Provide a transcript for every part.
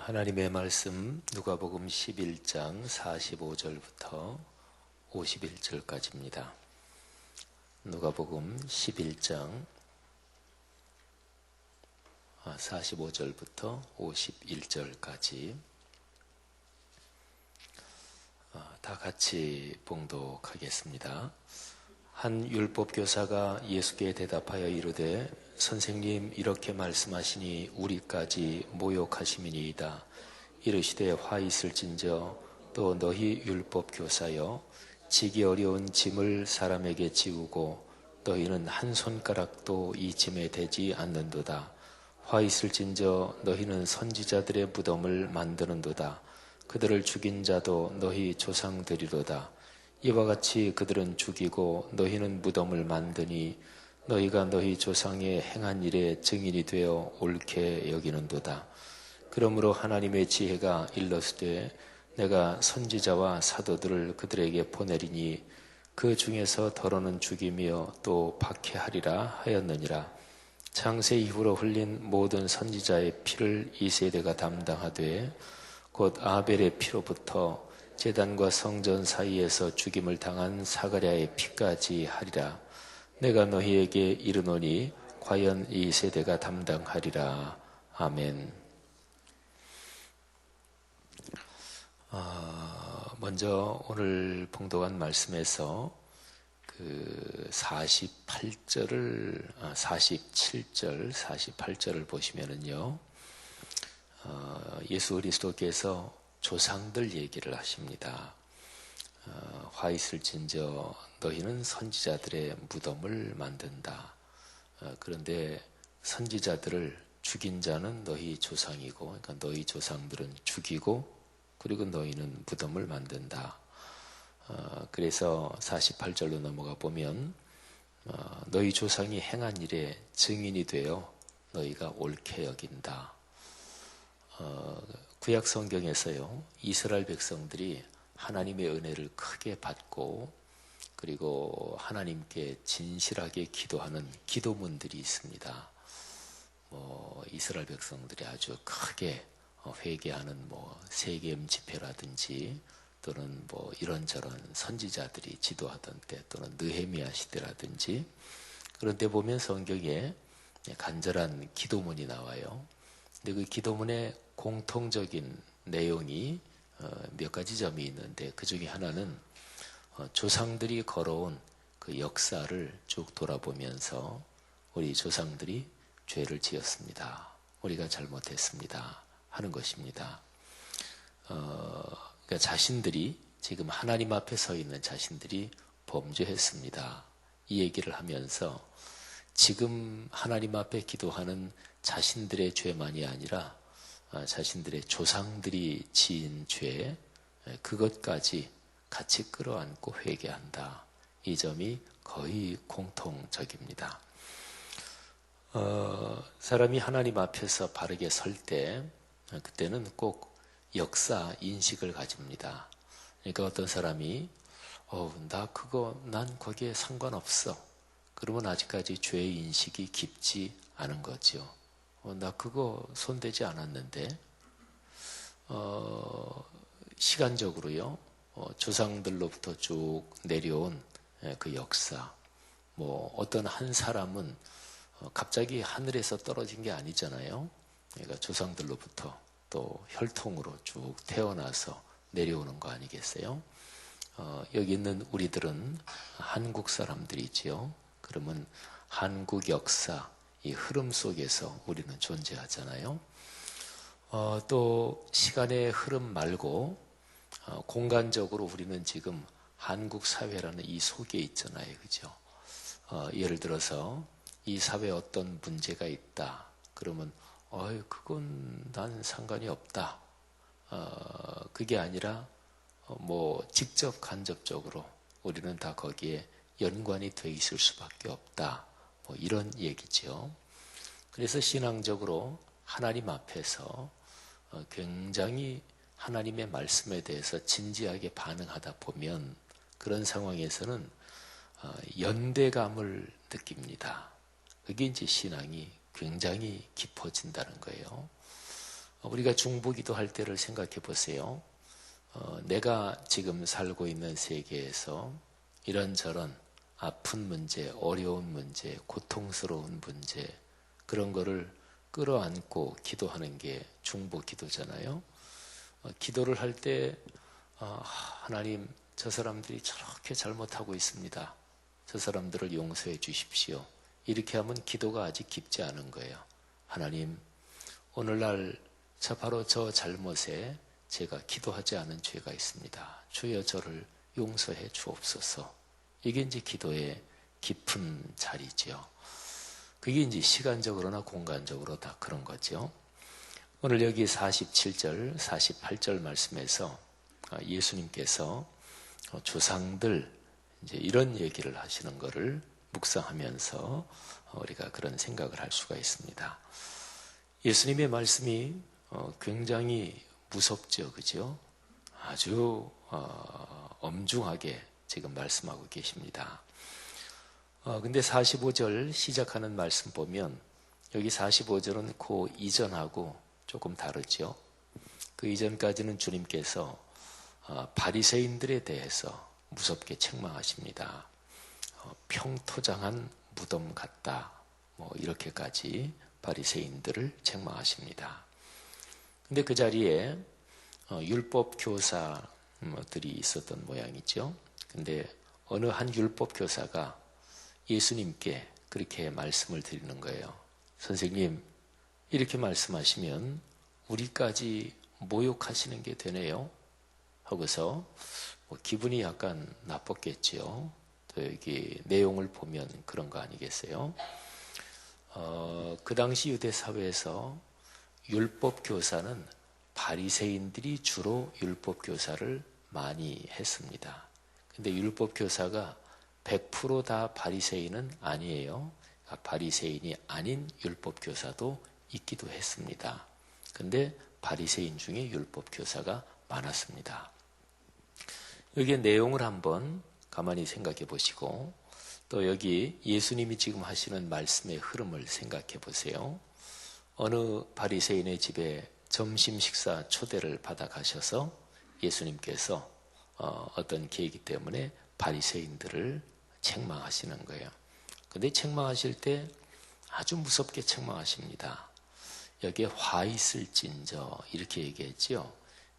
하나님의 말씀 누가복음 11장 45절부터 51절까지입니다. 누가복음 11장 45절부터 51절까지 다 같이 봉독하겠습니다. 한 율법교사가 예수께 대답하여 이르되 선생님 이렇게 말씀하시니 우리까지 모욕하심이니이다. 이르시되 화 있을진저 또 너희 율법교사여 지기 어려운 짐을 사람에게 지우고 너희는 한 손가락도 이 짐에 대지 않는도다. 화 있을진저 너희는 선지자들의 무덤을 만드는도다. 그들을 죽인 자도 너희 조상들이로다. 이와 같이 그들은 죽이고 너희는 무덤을 만드니 너희가 너희 조상의 행한 일에 증인이 되어 옳게 여기는도다. 그러므로 하나님의 지혜가 일러스되 내가 선지자와 사도들을 그들에게 보내리니 그 중에서 더러는 죽이며 또 박해하리라 하였느니라. 창세 이후로 흘린 모든 선지자의 피를 이 세대가 담당하되 곧 아벨의 피로부터 제단과 성전 사이에서 죽임을 당한 사가랴의 피까지 하리라. 내가 너희에게 이르노니 과연 이 세대가 담당하리라. 아멘. 먼저 오늘 봉독한 말씀에서 그 47절, 48절을 보시면은요, 예수 그리스도께서 조상들 얘기를 하십니다. 화 있을진저 너희는 선지자들의 무덤을 만든다. 그런데 선지자들을 죽인 자는 너희 조상이고, 그러니까 너희 조상들은 죽이고, 그리고 너희는 무덤을 만든다. 그래서 48절로 넘어가 보면 너희 조상이 행한 일에 증인이 되어 너희가 옳게 여긴다. 구약 성경에서요, 이스라엘 백성들이 하나님의 은혜를 크게 받고 그리고 하나님께 진실하게 기도하는 기도문들이 있습니다. 이스라엘 백성들이 아주 크게 회개하는 세겜 집회라든지 또는 이런저런 선지자들이 지도하던 때 또는 느헤미야 시대라든지 그런 때 보면 성경에 간절한 기도문이 나와요. 근데 그 기도문의 공통적인 내용이 몇 가지 점이 있는데 그 중에 하나는 조상들이 걸어온 그 역사를 쭉 돌아보면서 우리 조상들이 죄를 지었습니다. 우리가 잘못했습니다. 하는 것입니다. 그러니까 자신들이 지금 하나님 앞에 서 있는 자신들이 범죄했습니다. 이 얘기를 하면서 지금 하나님 앞에 기도하는 자신들의 죄만이 아니라 자신들의 조상들이 지은 죄, 그것까지 같이 끌어안고 회개한다. 이 점이 거의 공통적입니다. 사람이 하나님 앞에서 바르게 설 때, 그때는 꼭 역사 인식을 가집니다. 그러니까 어떤 사람이, 난 거기에 상관없어. 그러면 아직까지 죄의 인식이 깊지 않은 거죠. 나 그거 손대지 않았는데, 시간적으로요, 조상들로부터 쭉 내려온 그 역사, 어떤 한 사람은 갑자기 하늘에서 떨어진 게 아니잖아요. 그러니까 조상들로부터 또 혈통으로 쭉 태어나서 내려오는 거 아니겠어요? 여기 있는 우리들은 한국 사람들이지요. 그러면 한국 역사, 이 흐름 속에서 우리는 존재하잖아요. 또 시간의 흐름 말고 공간적으로 우리는 지금 한국 사회라는 이 속에 있잖아요. 그죠? 예를 들어서 이 사회에 어떤 문제가 있다. 그러면 그건 난 상관이 없다. 그게 아니라 직접 간접적으로 우리는 다 거기에 연관이 돼 있을 수밖에 없다. 이런 얘기죠. 그래서 신앙적으로 하나님 앞에서 굉장히 하나님의 말씀에 대해서 진지하게 반응하다 보면 그런 상황에서는 연대감을 느낍니다. 그게 이제 신앙이 굉장히 깊어진다는 거예요. 우리가 중보기도 할 때를 생각해 보세요. 내가 지금 살고 있는 세계에서 이런저런 아픈 문제, 어려운 문제, 고통스러운 문제, 그런 거를 끌어안고 기도하는 게 중보 기도잖아요. 기도를 할 때 하나님, 저 사람들이 저렇게 잘못하고 있습니다. 저 사람들을 용서해 주십시오. 이렇게 하면 기도가 아직 깊지 않은 거예요. 하나님, 오늘날 바로 저 잘못에 제가 기도하지 않은 죄가 있습니다. 주여 저를 용서해 주옵소서. 이게 이제 기도의 깊은 자리죠. 그게 이제 시간적으로나 공간적으로 다 그런 거죠. 오늘 여기 47절, 48절 말씀에서 예수님께서 조상들 이제 이런 얘기를 하시는 것을 묵상하면서 우리가 그런 생각을 할 수가 있습니다. 예수님의 말씀이 굉장히 무섭죠, 그죠? 아주 엄중하게 지금 말씀하고 계십니다. 근데 45절 시작하는 말씀 보면 여기 45절은 그 이전하고 조금 다르죠. 그 이전까지는 주님께서 바리새인들에 대해서 무섭게 책망하십니다. 평토장한 무덤 같다. 이렇게까지 바리새인들을 책망하십니다. 근데 그 자리에 율법 교사들이 있었던 모양이죠. 근데 어느 한 율법 교사가 예수님께 그렇게 말씀을 드리는 거예요. 선생님, 이렇게 말씀하시면 우리까지 모욕하시는 게 되네요. 하고서 기분이 약간 나빴겠죠. 또 여기 내용을 보면 그런 거 아니겠어요? 그 당시 유대 사회에서 율법 교사는 바리새인들이 주로 율법 교사를 많이 했습니다. 근데 율법 교사가 100% 다 바리새인은 아니에요. 바리새인이 아닌 율법 교사도 있기도 했습니다. 근데 바리새인 중에 율법 교사가 많았습니다. 여기에 내용을 한번 가만히 생각해 보시고 또 여기 예수님이 지금 하시는 말씀의 흐름을 생각해 보세요. 어느 바리새인의 집에 점심 식사 초대를 받아 가셔서 예수님께서 어떤 계기 때문에 바리새인들을 책망하시는 거예요. 근데 책망하실 때 아주 무섭게 책망하십니다. 여기에 화 있을진저 이렇게 얘기했죠.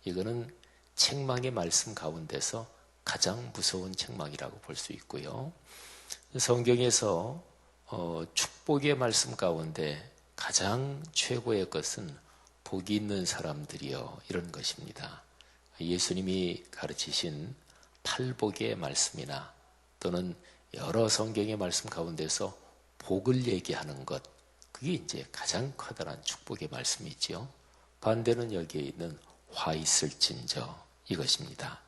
이거는 책망의 말씀 가운데서 가장 무서운 책망이라고 볼 수 있고요. 성경에서 축복의 말씀 가운데 가장 최고의 것은 복이 있는 사람들이요 이런 것입니다. 예수님이 가르치신 팔복의 말씀이나 또는 여러 성경의 말씀 가운데서 복을 얘기하는 것, 그게 이제 가장 커다란 축복의 말씀이지요. 반대는 여기에 있는 화 있을진저 이것입니다.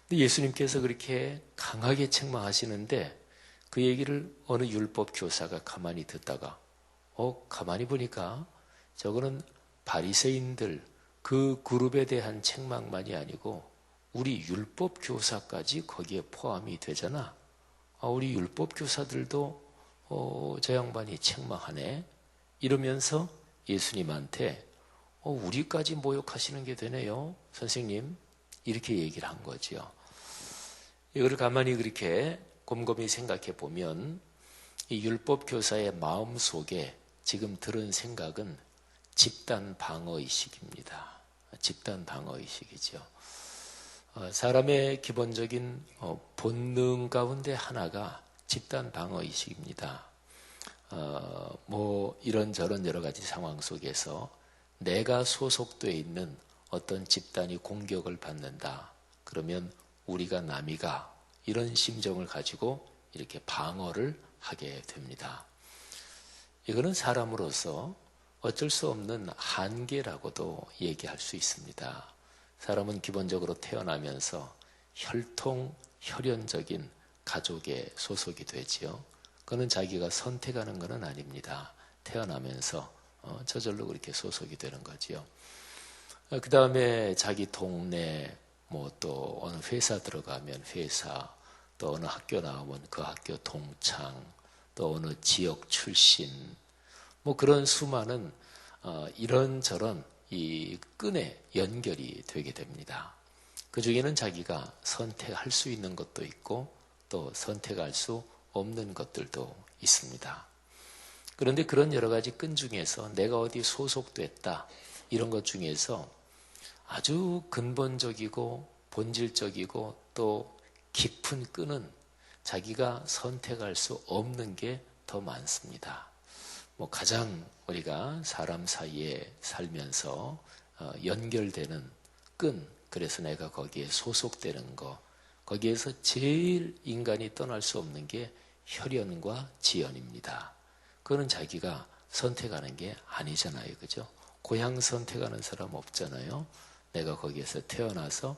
근데 예수님께서 그렇게 강하게 책망하시는데 그 얘기를 어느 율법 교사가 가만히 듣다가 가만히 보니까 저거는 바리새인들 그 그룹에 대한 책망만이 아니고 우리 율법 교사까지 거기에 포함이 되잖아. 우리 율법 교사들도 저 양반이 책망하네. 이러면서 예수님한테 우리까지 모욕하시는 게 되네요. 선생님. 이렇게 얘기를 한 거죠. 이걸 가만히 그렇게 곰곰이 생각해 보면 이 율법 교사의 마음 속에 지금 들은 생각은 집단 방어의식입니다. 집단 방어의식이죠. 사람의 기본적인 본능 가운데 하나가 집단 방어의식입니다. 이런저런 여러 가지 상황 속에서 내가 소속되어 있는 어떤 집단이 공격을 받는다. 그러면 우리가 남이가 이런 심정을 가지고 이렇게 방어를 하게 됩니다. 이거는 사람으로서 어쩔 수 없는 한계라고도 얘기할 수 있습니다. 사람은 기본적으로 태어나면서 혈연적인 가족에 소속이 되지요. 그는 자기가 선택하는 것은 아닙니다. 태어나면서 저절로 그렇게 소속이 되는 거지요. 그 다음에 자기 동네, 또 어느 회사 들어가면 회사, 또 어느 학교 나오면 그 학교 동창, 또 어느 지역 출신, 그런 수많은 이런저런 이 끈에 연결이 되게 됩니다. 그 중에는 자기가 선택할 수 있는 것도 있고 또 선택할 수 없는 것들도 있습니다. 그런데 그런 여러 가지 끈 중에서 내가 어디 소속됐다 이런 것 중에서 아주 근본적이고 본질적이고 또 깊은 끈은 자기가 선택할 수 없는 게 더 많습니다. 가장 우리가 사람 사이에 살면서 연결되는 끈, 그래서 내가 거기에 소속되는 거, 거기에서 제일 인간이 떠날 수 없는 게 혈연과 지연입니다. 그거는 자기가 선택하는 게 아니잖아요. 그죠? 고향 선택하는 사람 없잖아요. 내가 거기에서 태어나서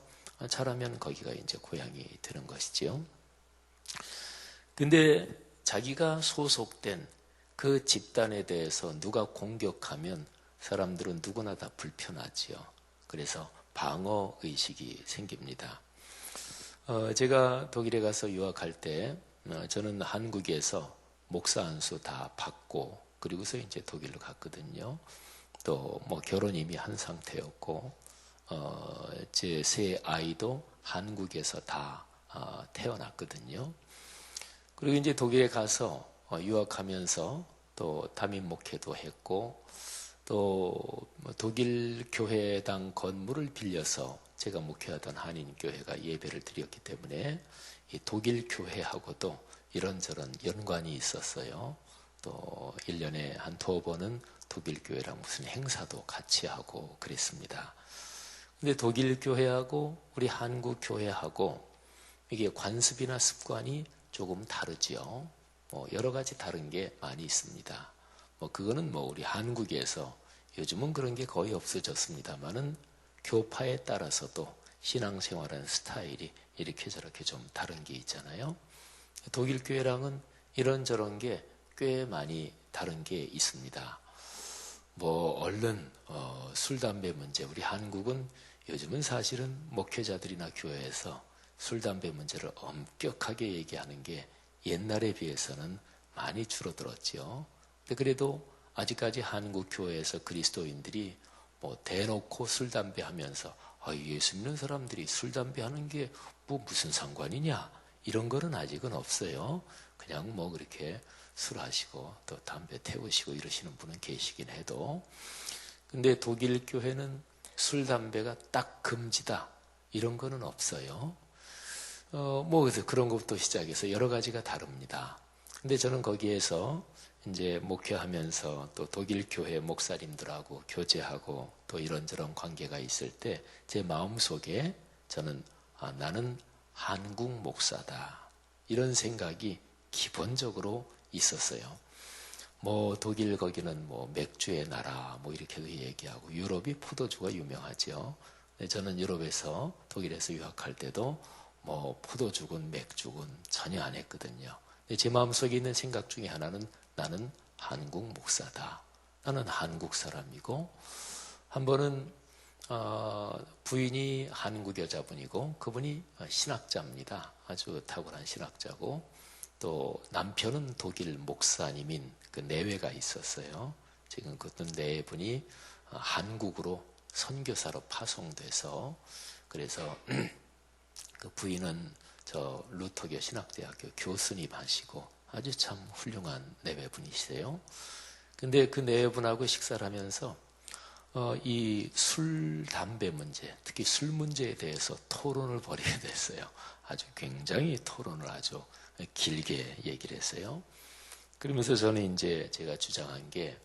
자라면 거기가 이제 고향이 되는 것이지요. 근데 자기가 소속된 그 집단에 대해서 누가 공격하면 사람들은 누구나 다 불편하지요. 그래서 방어 의식이 생깁니다. 제가 독일에 가서 유학할 때 저는 한국에서 목사 안수 다 받고 그리고서 이제 독일로 갔거든요. 또 결혼 이미 한 상태였고 제 세 아이도 한국에서 다 태어났거든요. 그리고 이제 독일에 가서 유학하면서 또 담임 목회도 했고 또 독일 교회당 건물을 빌려서 제가 목회하던 한인교회가 예배를 드렸기 때문에 이 독일 교회하고도 이런저런 연관이 있었어요. 또 1년에 한 2번은 독일 교회랑 무슨 행사도 같이 하고 그랬습니다. 근데 독일 교회하고 우리 한국 교회하고 이게 관습이나 습관이 조금 다르지요. 여러 가지 다른 게 많이 있습니다. 그거는 우리 한국에서 요즘은 그런 게 거의 없어졌습니다만은 교파에 따라서도 신앙생활하는 스타일이 이렇게 저렇게 좀 다른 게 있잖아요. 독일 교회랑은 이런저런 게 꽤 많이 다른 게 있습니다. 얼른 술, 담배 문제, 우리 한국은 요즘은 사실은 목회자들이나 교회에서 술, 담배 문제를 엄격하게 얘기하는 게 옛날에 비해서는 많이 줄어들었죠. 근데 그래도 아직까지 한국 교회에서 그리스도인들이 대놓고 술, 담배 하면서 예수 믿는 사람들이 술, 담배 하는 게 무슨 상관이냐 이런 거는 아직은 없어요. 그냥 그렇게 술 하시고 또 담배 태우시고 이러시는 분은 계시긴 해도 근데 독일 교회는 술, 담배가 딱 금지다 이런 거는 없어요. 그래서 그런 것부터 시작해서 여러 가지가 다릅니다. 근데 저는 거기에서 이제 목회하면서 또 독일 교회 목사님들하고 교제하고 또 이런저런 관계가 있을 때 제 마음속에 저는 나는 한국 목사다 이런 생각이 기본적으로 있었어요. 독일 거기는 맥주의 나라 이렇게도 얘기하고 유럽이 포도주가 유명하죠. 저는 유럽에서 독일에서 유학할 때도 포도주군 맥주군 전혀 안 했거든요. 제 마음속에 있는 생각 중에 하나는 나는 한국 목사다. 나는 한국 사람이고 한 번은 부인이 한국 여자분이고 그분이 신학자입니다. 아주 탁월한 신학자고 또 남편은 독일 목사님인 그 내외가 있었어요. 지금 그것도 내분이 한국으로 선교사로 파송돼서 그래서 그 부인은 저 루터교 신학대학교 교수님 하시고 아주 참 훌륭한 내외분이세요. 근데 그 내외분하고 식사를 하면서 이 술, 담배 문제, 특히 술 문제에 대해서 토론을 벌이게 됐어요. 아주 굉장히 토론을 아주 길게 얘기를 했어요. 그러면서 저는 이제 제가 주장한 게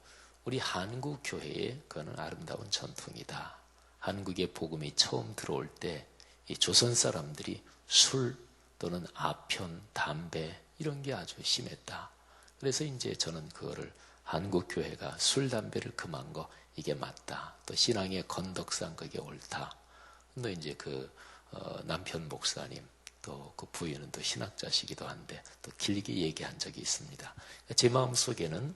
우리 한국 교회의 그거는 아름다운 전통이다. 한국의 복음이 처음 들어올 때 이 조선 사람들이 술 또는 아편, 담배 이런 게 아주 심했다. 그래서 이제 저는 그거를 한국 교회가 술, 담배를 금한 거 이게 맞다. 또 신앙의 건덕상 그게 옳다. 또 이제 그 남편 목사님 또 그 부인은 또 신학자시기도 한데 또 길게 얘기한 적이 있습니다. 제 마음 속에는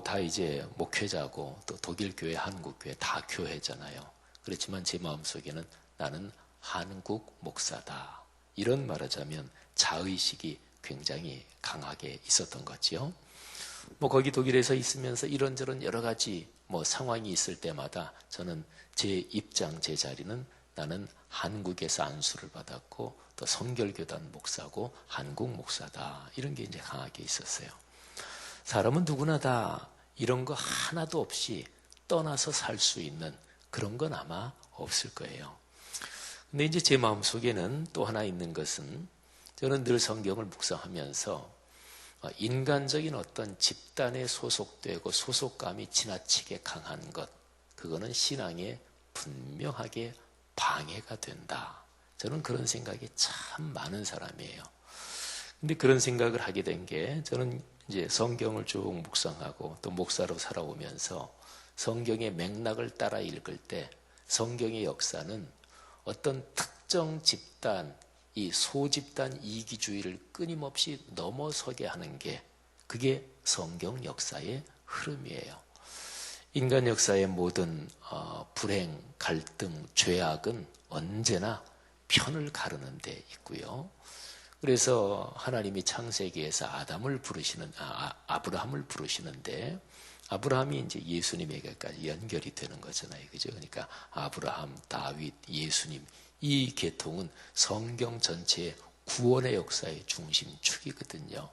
다 이제 목회자고 또 독일 교회, 한국 교회 다 교회잖아요. 그렇지만 제 마음 속에는 나는 한국 목사다. 이런 말하자면 자의식이 굉장히 강하게 있었던 거지요. 거기 독일에서 있으면서 이런저런 여러 가지 상황이 있을 때마다 저는 제 입장, 제 자리는 나는 한국에서 안수를 받았고 또 성결교단 목사고 한국 목사다. 이런 게 이제 강하게 있었어요. 사람은 누구나 다 이런 거 하나도 없이 떠나서 살 수 있는 그런 건 아마 없을 거예요. 근데 이제 제 마음속에는 또 하나 있는 것은 저는 늘 성경을 묵상하면서 인간적인 어떤 집단에 소속되고 소속감이 지나치게 강한 것, 그거는 신앙에 분명하게 방해가 된다. 저는 그런 생각이 참 많은 사람이에요. 근데 그런 생각을 하게 된 게 저는 이제 성경을 쭉 묵상하고 또 목사로 살아오면서 성경의 맥락을 따라 읽을 때 성경의 역사는 어떤 특정 집단, 이 소집단 이기주의를 끊임없이 넘어서게 하는 게 그게 성경 역사의 흐름이에요. 인간 역사의 모든 불행, 갈등, 죄악은 언제나 편을 가르는 데 있고요. 그래서 하나님이 창세기에서 아브라함을 부르시는데 아브라함이 이제 예수님에게까지 연결이 되는 거잖아요. 그죠? 그러니까 아브라함, 다윗, 예수님 이 계통은 성경 전체의 구원의 역사의 중심축이거든요.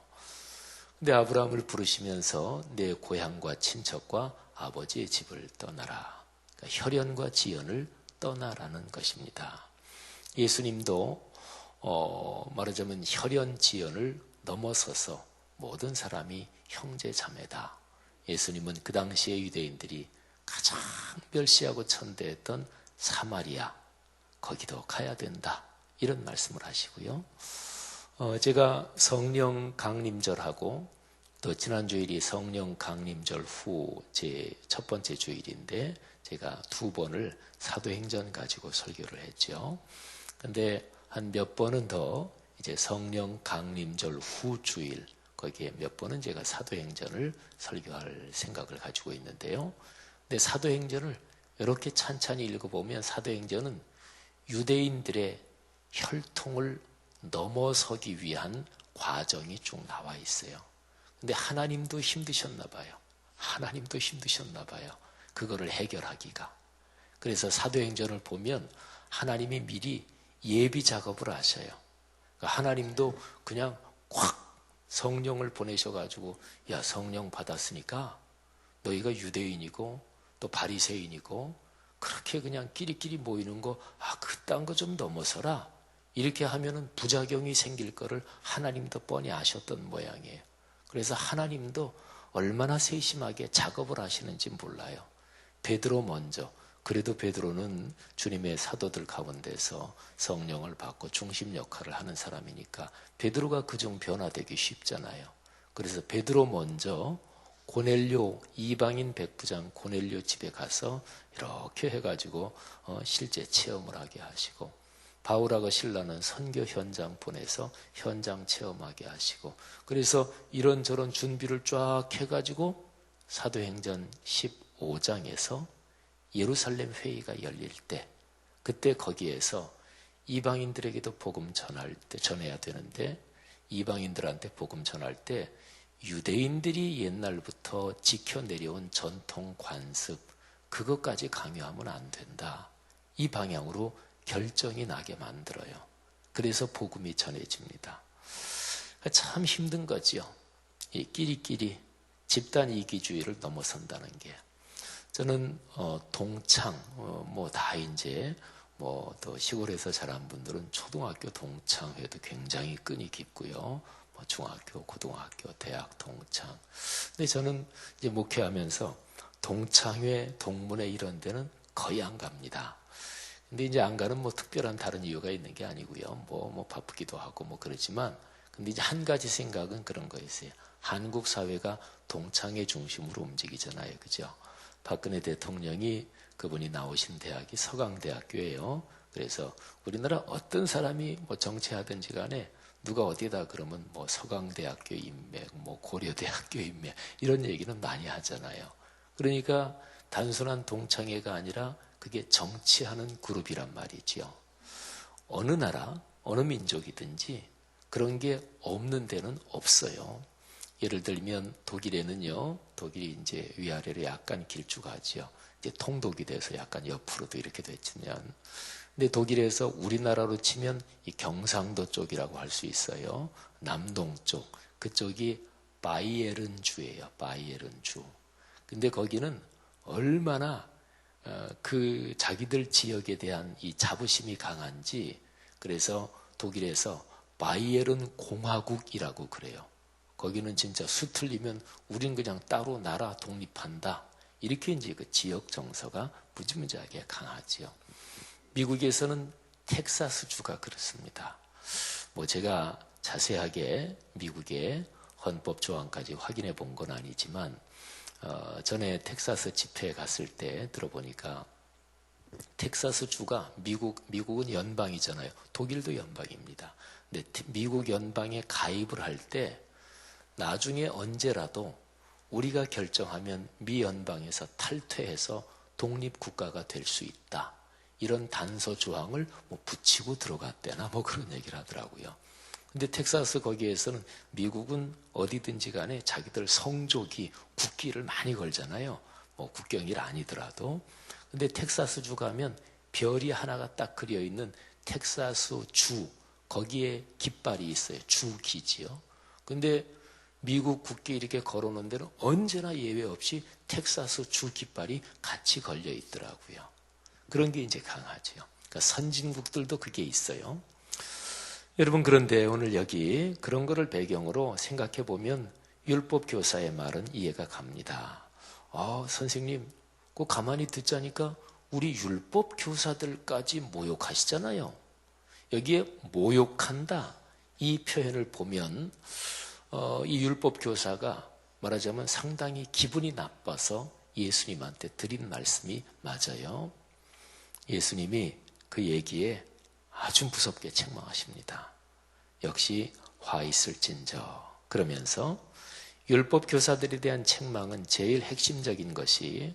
근데 아브라함을 부르시면서 내 고향과 친척과 아버지의 집을 떠나라. 그러니까 혈연과 지연을 떠나라는 것입니다. 예수님도 말하자면 혈연 지연을 넘어서서 모든 사람이 형제 자매다. 예수님은 그 당시에 유대인들이 가장 멸시하고 천대했던 사마리아 거기도 가야 된다. 이런 말씀을 하시고요. 제가 성령 강림절하고 또 지난 주일이 성령 강림절 후 제 첫 번째 주일인데 제가 2번을 사도행전 가지고 설교를 했죠. 근데 한 몇 번은 더 이제 성령 강림절 후 주일 거기에 몇 번은 제가 사도행전을 설교할 생각을 가지고 있는데요. 근데 사도행전을 이렇게 찬찬히 읽어보면 사도행전은 유대인들의 혈통을 넘어서기 위한 과정이 쭉 나와 있어요. 근데 하나님도 힘드셨나 봐요. 하나님도 힘드셨나 봐요. 그거를 해결하기가. 그래서 사도행전을 보면 하나님이 미리 예비 작업을 하셔요. 그러니까 하나님도 그냥 콱 성령을 보내셔가지고 야 성령 받았으니까 너희가 유대인이고 또 바리새인이고 그렇게 그냥 끼리끼리 모이는 거 그딴 거 좀 넘어서라. 이렇게 하면은 부작용이 생길 거를 하나님도 뻔히 아셨던 모양이에요. 그래서 하나님도 얼마나 세심하게 작업을 하시는지 몰라요. 베드로 먼저. 그래도 베드로는 주님의 사도들 가운데서 성령을 받고 중심 역할을 하는 사람이니까 베드로가 그중 변화되기 쉽잖아요. 그래서 베드로 먼저 고넬료 이방인 백부장 고넬료 집에 가서 이렇게 해가지고 실제 체험을 하게 하시고 바울하고 실라는 선교 현장 보내서 현장 체험하게 하시고 그래서 이런저런 준비를 쫙 해가지고 사도행전 15장에서 예루살렘 회의가 열릴 때 그때 거기에서 이방인들에게도 복음 전해야 되는데 이방인들한테 복음 전할 때 유대인들이 옛날부터 지켜내려온 전통 관습 그것까지 강요하면 안 된다. 이 방향으로 결정이 나게 만들어요. 그래서 복음이 전해집니다. 참 힘든 거지요. 이 끼리끼리 집단 이기주의를 넘어선다는 게. 저는 동창 다 이제 또 시골에서 자란 분들은 초등학교 동창회도 굉장히 끈이 깊고요. 중학교, 고등학교, 대학 동창. 근데 저는 이제 목회하면서 동창회, 동문회 이런 데는 거의 안 갑니다. 근데 이제 안 가는 특별한 다른 이유가 있는 게 아니고요. 바쁘기도 하고 그렇지만 근데 이제 한 가지 생각은 그런 거였어요. 한국 사회가 동창회 중심으로 움직이잖아요. 그죠? 박근혜 대통령이 그분이 나오신 대학이 서강대학교예요. 그래서 우리나라 어떤 사람이 정치하든지 간에 누가 어디다 그러면 서강대학교 인맥, 고려대학교 인맥 이런 얘기는 많이 하잖아요. 그러니까 단순한 동창회가 아니라 그게 정치하는 그룹이란 말이지요. 어느 나라, 어느 민족이든지 그런 게 없는 데는 없어요. 예를 들면 독일에는요, 독일이 이제 위아래로 약간 길쭉하지요. 이제 통독이 돼서 약간 옆으로도 이렇게 됐지만, 근데 독일에서 우리나라로 치면 이 경상도 쪽이라고 할 수 있어요. 남동 쪽. 그쪽이 바이에른 주예요. 바이에른 주. 근데 거기는 얼마나 그 자기들 지역에 대한 이 자부심이 강한지, 그래서 독일에서 바이에른 공화국이라고 그래요. 거기는 진짜 수틀리면 우린 그냥 따로 나라 독립한다. 이렇게 이제 그 지역 정서가 무지무지하게 강하지요. 미국에서는 텍사스주가 그렇습니다. 뭐 제가 자세하게 미국의 헌법 조항까지 확인해 본 건 아니지만 전에 텍사스 집회에 갔을 때 들어보니까 텍사스주가 미국은 연방이잖아요. 독일도 연방입니다. 근데 미국 연방에 가입을 할 때 나중에 언제라도 우리가 결정하면 미 연방에서 탈퇴해서 독립국가가 될 수 있다. 이런 단서 조항을 뭐 붙이고 들어갔대나 뭐 그런 얘기를 하더라고요. 근데 텍사스 거기에서는 미국은 어디든지 간에 자기들 성조기, 국기를 많이 걸잖아요. 뭐 국경일 아니더라도. 근데 텍사스주 가면 별이 하나가 딱 그려 있는 텍사스 주, 거기에 깃발이 있어요. 주기지요. 근데 미국 국기 이렇게 걸어놓은 데는 언제나 예외 없이 텍사스 주 깃발이 같이 걸려 있더라고요. 그런 게 이제 강하죠. 그러니까 선진국들도 그게 있어요. 여러분, 그런데 오늘 여기 그런 거를 배경으로 생각해 보면 율법 교사의 말은 이해가 갑니다. 선생님, 그 가만히 듣자니까 우리 율법 교사들까지 모욕하시잖아요. 여기에 모욕한다 이 표현을 보면 이 율법 교사가 말하자면 상당히 기분이 나빠서 예수님한테 드린 말씀이 맞아요. 예수님이 그 얘기에 아주 무섭게 책망하십니다. 역시 화 있을진저. 그러면서 율법 교사들에 대한 책망은 제일 핵심적인 것이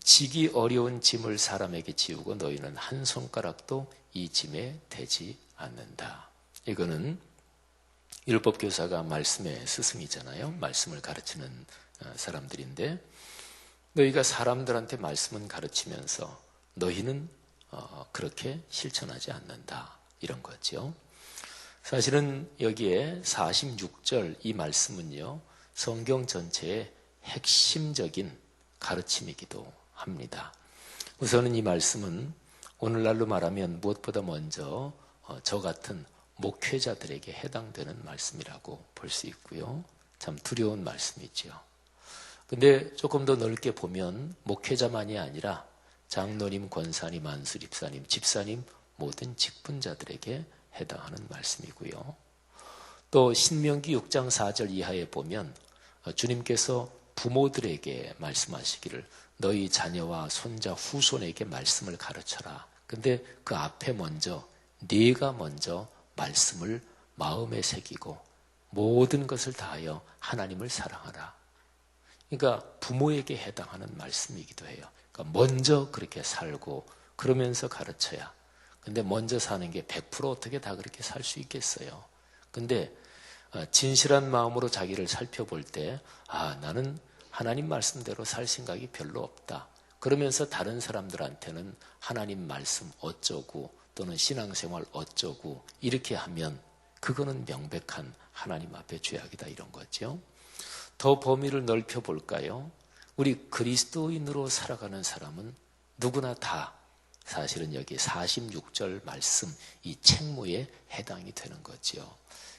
지기 어려운 짐을 사람에게 지우고 너희는 한 손가락도 이 짐에 대지 않는다. 이거는 율법 교사가 말씀의 스승이잖아요. 말씀을 가르치는 사람들인데 너희가 사람들한테 말씀은 가르치면서 너희는 그렇게 실천하지 않는다. 이런 거죠. 사실은 여기에 46절 이 말씀은요. 성경 전체의 핵심적인 가르침이기도 합니다. 우선은 이 말씀은 오늘날로 말하면 무엇보다 먼저 저 같은 목회자들에게 해당되는 말씀이라고 볼 수 있고요. 참 두려운 말씀이죠. 근데 조금 더 넓게 보면 목회자만이 아니라 장로님, 권사님, 안수집사님, 집사님 모든 직분자들에게 해당하는 말씀이고요. 또 신명기 6장 4절 이하에 보면 주님께서 부모들에게 말씀하시기를 너희 자녀와 손자, 후손에게 말씀을 가르쳐라. 근데 그 앞에 먼저 네가 먼저 말씀을 마음에 새기고 모든 것을 다하여 하나님을 사랑하라. 그러니까 부모에게 해당하는 말씀이기도 해요. 그러니까 먼저 그렇게 살고 그러면서 가르쳐야. 근데 먼저 사는 게 100% 어떻게 다 그렇게 살 수 있겠어요. 근데 진실한 마음으로 자기를 살펴볼 때 나는 하나님 말씀대로 살 생각이 별로 없다. 그러면서 다른 사람들한테는 하나님 말씀 어쩌고 또는 신앙생활 어쩌고 이렇게 하면 그거는 명백한 하나님 앞에 죄악이다 이런 거죠. 더 범위를 넓혀 볼까요? 우리 그리스도인으로 살아가는 사람은 누구나 다 사실은 여기 46절 말씀 이 책무에 해당이 되는 거죠.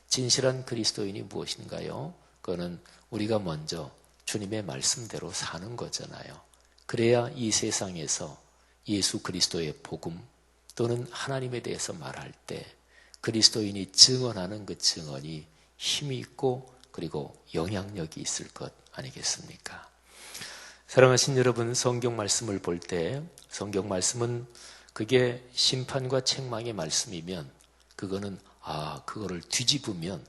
진실한 그리스도인이 무엇인가요? 그거는 우리가 먼저 주님의 말씀대로 사는 거잖아요. 그래야 이 세상에서 예수 그리스도의 복음 또는 하나님에 대해서 말할 때 그리스도인이 증언하는 그 증언이 힘이 있고 그리고 영향력이 있을 것 아니겠습니까? 사랑하신 여러분, 성경 말씀을 볼 때 성경 말씀은 그게 심판과 책망의 말씀이면 그거는 그거를 뒤집으면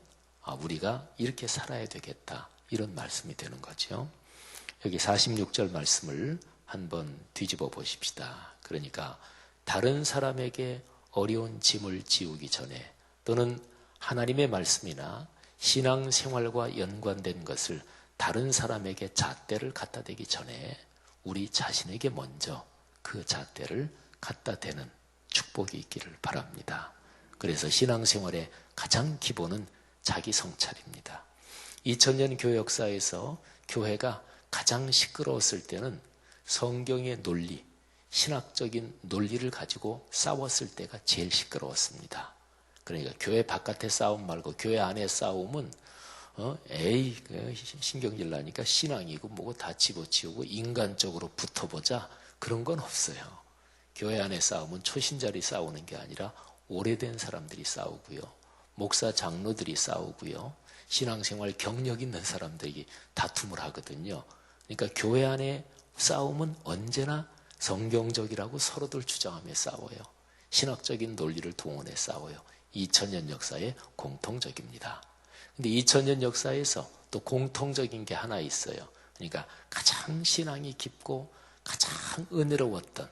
우리가 이렇게 살아야 되겠다 이런 말씀이 되는 거죠. 여기 46절 말씀을 한번 뒤집어 보십시다. 그러니까 다른 사람에게 어려운 짐을 지우기 전에 또는 하나님의 말씀이나 신앙생활과 연관된 것을 다른 사람에게 잣대를 갖다 대기 전에 우리 자신에게 먼저 그 잣대를 갖다 대는 축복이 있기를 바랍니다. 그래서 신앙생활의 가장 기본은 자기 성찰입니다. 2000년 교회 역사에서 교회가 가장 시끄러웠을 때는 성경의 논리, 신학적인 논리를 가지고 싸웠을 때가 제일 시끄러웠습니다. 그러니까 교회 바깥의 싸움 말고 교회 안의 싸움은 에이 신경질 나니까 신앙이고 뭐고 다 집어치우고 인간적으로 붙어보자, 그런 건 없어요. 교회 안의 싸움은 초신자들이 싸우는 게 아니라 오래된 사람들이 싸우고요, 목사 장로들이 싸우고요, 신앙생활 경력 있는 사람들이 다툼을 하거든요. 그러니까 교회 안의 싸움은 언제나 성경적이라고 서로들 주장하며 싸워요. 신학적인 논리를 동원해 싸워요. 2000년 역사의 공통적입니다. 근데 2000년 역사에서 또 공통적인 게 하나 있어요. 그러니까 가장 신앙이 깊고 가장 은혜로웠던,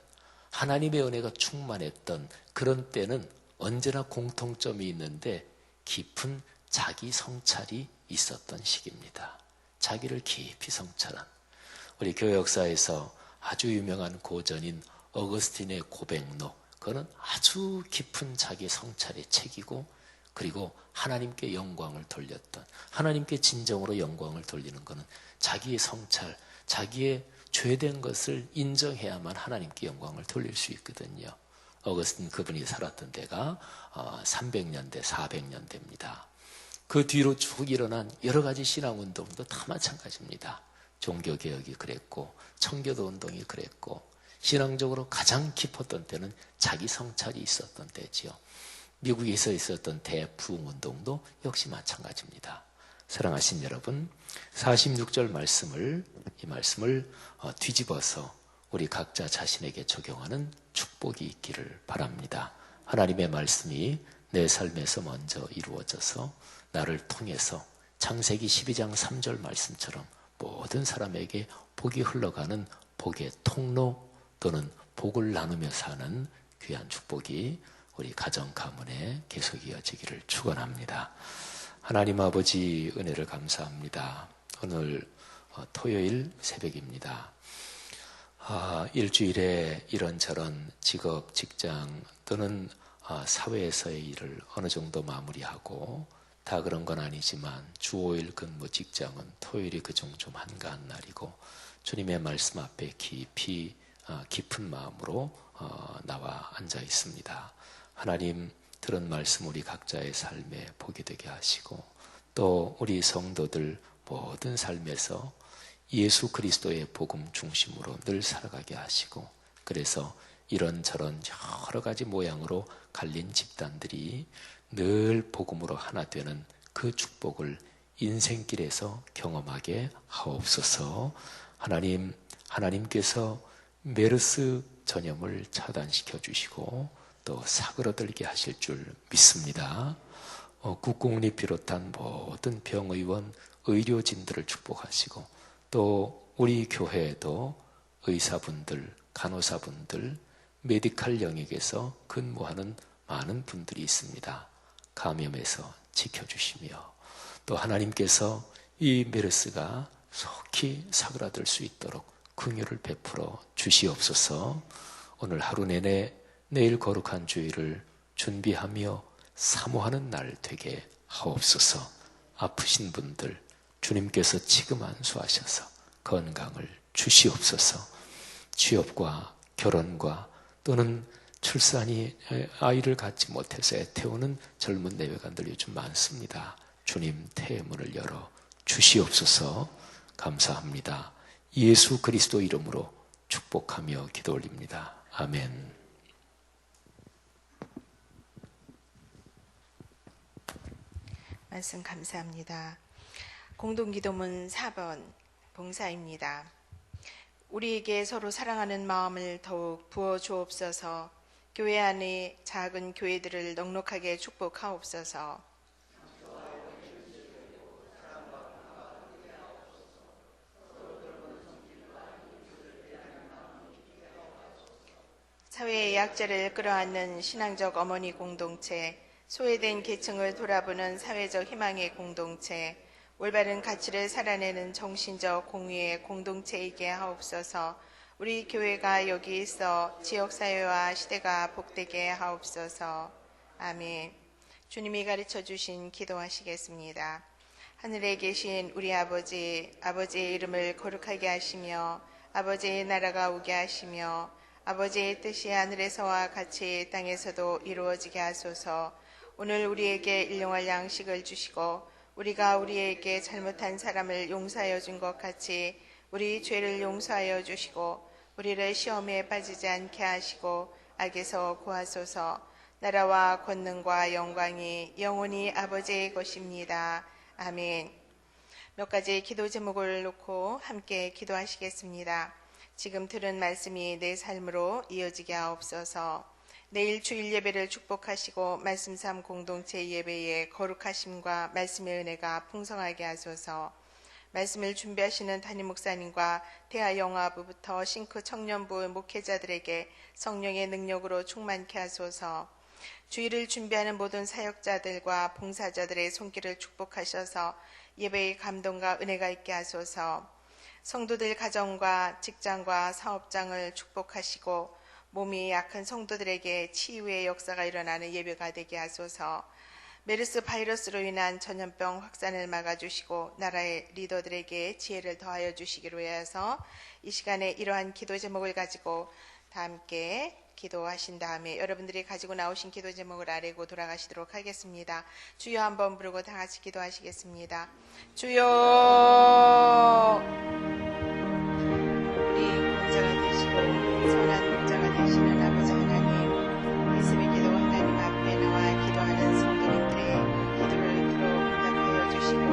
하나님의 은혜가 충만했던 그런 때는 언제나 공통점이 있는데 깊은 자기 성찰이 있었던 시기입니다. 자기를 깊이 성찰한, 우리 교회 역사에서 아주 유명한 고전인 어거스틴의 고백록, 그거는 아주 깊은 자기 성찰의 책이고, 그리고 하나님께 영광을 돌렸던, 하나님께 진정으로 영광을 돌리는 것은 자기의 성찰, 자기의 죄된 것을 인정해야만 하나님께 영광을 돌릴 수 있거든요. 어거스틴 그분이 살았던 데가 300년대, 400년대입니다. 그 뒤로 쭉 일어난 여러 가지 신앙운동도 다 마찬가지입니다. 종교개혁이 그랬고 청교도 운동이 그랬고, 신앙적으로 가장 깊었던 때는 자기 성찰이 있었던 때지요. 미국에서 있었던 대부흥운동도 역시 마찬가지입니다. 사랑하신 여러분, 46절 이 말씀을 뒤집어서 우리 각자 자신에게 적용하는 축복이 있기를 바랍니다. 하나님의 말씀이 내 삶에서 먼저 이루어져서 나를 통해서 창세기 12장 3절 말씀처럼 모든 사람에게 복이 흘러가는 복의 통로 또는 복을 나누며 사는 귀한 축복이 우리 가정 가문에 계속 이어지기를 축원합니다. 하나님 아버지 은혜를 감사합니다. 오늘 토요일 새벽입니다. 일주일에 이런저런 직업, 직장 또는 사회에서의 일을 어느 정도 마무리하고, 다 그런 건 아니지만 주 5일 근무 직장은 토요일이 그중 좀 한가한 날이고, 주님의 말씀 앞에 깊은 마음으로 나와 앉아 있습니다. 하나님, 들은 말씀 우리 각자의 삶에 복이 되게 하시고, 또 우리 성도들 모든 삶에서 예수 그리스도의 복음 중심으로 늘 살아가게 하시고, 그래서 이런저런 여러 가지 모양으로 갈린 집단들이 늘 복음으로 하나 되는 그 축복을 인생길에서 경험하게 하옵소서. 하나님께서 메르스 전염을 차단시켜 주시고 또 사그러들게 하실 줄 믿습니다. 국공립 비롯한 모든 병의원, 의료진들을 축복하시고, 또 우리 교회에도 의사분들, 간호사분들, 메디칼 영역에서 근무하는 많은 분들이 있습니다. 감염에서 지켜주시며, 또 하나님께서 이 메르스가 속히 사그라들 수 있도록 긍휼을 베풀어 주시옵소서. 오늘 하루 내내 내일 거룩한 주일을 준비하며 사모하는 날 되게 하옵소서. 아프신 분들 주님께서 지금 안수하셔서 건강을 주시옵소서. 취업과 결혼과 또는 출산이 아이를 갖지 못해서 애태우는 젊은 내외관들 요즘 많습니다. 주님 태문을 열어 주시옵소서. 감사합니다. 예수 그리스도 이름으로 축복하며 기도 올립니다. 아멘. 말씀 감사합니다. 공동기도문 4번 봉사입니다. 우리에게 서로 사랑하는 마음을 더욱 부어 주옵소서. 교회 안에 작은 교회들을 넉넉하게 축복하옵소서. 사회의 약자를 끌어안는 신앙적 어머니 공동체, 소외된 계층을 돌아보는 사회적 희망의 공동체, 올바른 가치를 살아내는 정신적 공유의 공동체이게 하옵소서. 우리 교회가 여기 있어 지역사회와 시대가 복되게 하옵소서. 아멘. 주님이 가르쳐 주신 기도하시겠습니다. 하늘에 계신 우리 아버지, 아버지의 이름을 거룩하게 하시며 아버지의 나라가 오게 하시며 아버지의 뜻이 하늘에서와 같이 땅에서도 이루어지게 하소서. 오늘 우리에게 일용할 양식을 주시고 우리가 우리에게 잘못한 사람을 용서하여 준 것 같이 우리 죄를 용서하여 주시고 우리를 시험에 빠지지 않게 하시고 악에서 구하소서. 나라와 권능과 영광이 영원히 아버지의 것입니다. 아멘. 몇 가지 기도 제목을 놓고 함께 기도하시겠습니다. 지금 들은 말씀이 내 삶으로 이어지게 하옵소서. 내일 주일 예배를 축복하시고 말씀 삶 공동체 예배에 거룩하심과 말씀의 은혜가 풍성하게 하소서. 말씀을 준비하시는 담임 목사님과 대하 영화부부터 싱크 청년부 목회자들에게 성령의 능력으로 충만케 하소서. 주일을 준비하는 모든 사역자들과 봉사자들의 손길을 축복하셔서 예배의 감동과 은혜가 있게 하소서. 성도들 가정과 직장과 사업장을 축복하시고 몸이 약한 성도들에게 치유의 역사가 일어나는 예배가 되게 하소서. 메르스 바이러스로 인한 전염병 확산을 막아주시고 나라의 리더들에게 지혜를 더하여 주시기로 해서 이 시간에 이러한 기도 제목을 가지고 다 함께 기도하신 다음에 여러분들이 가지고 나오신 기도 제목을 아뢰고 돌아가시도록 하겠습니다. 주여 한번 부르고 다 같이 기도하시겠습니다. 주여, 우리 공자가 되시고 선한 공자가 되시는 아버지 하나님, 예수의 기도 하나님 앞에 나와 기도하는 성도님들의 기도를 들어 응답하여 주시고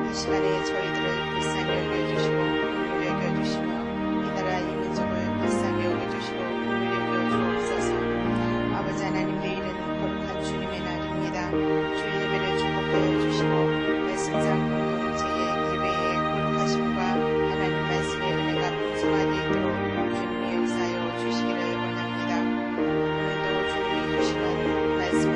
이 시간에 저희들을 불쌍히 여겨주시고 긍휼히 여겨주시며 이 나라 이 민족을 불쌍히 여겨주시고 긍휼히 여겨주옵소서. 아버지 하나님, 내일은 거룩한 주님의 날입니다. 주일 예배를 축복하여 주시고 말씀상 공동체의 예배의 거룩하심과 하나님 말씀의 은혜가 풍성하게 있도록 주님이 역사하여 주시기를 원합니다. 오늘도 주님이 주시는 말씀을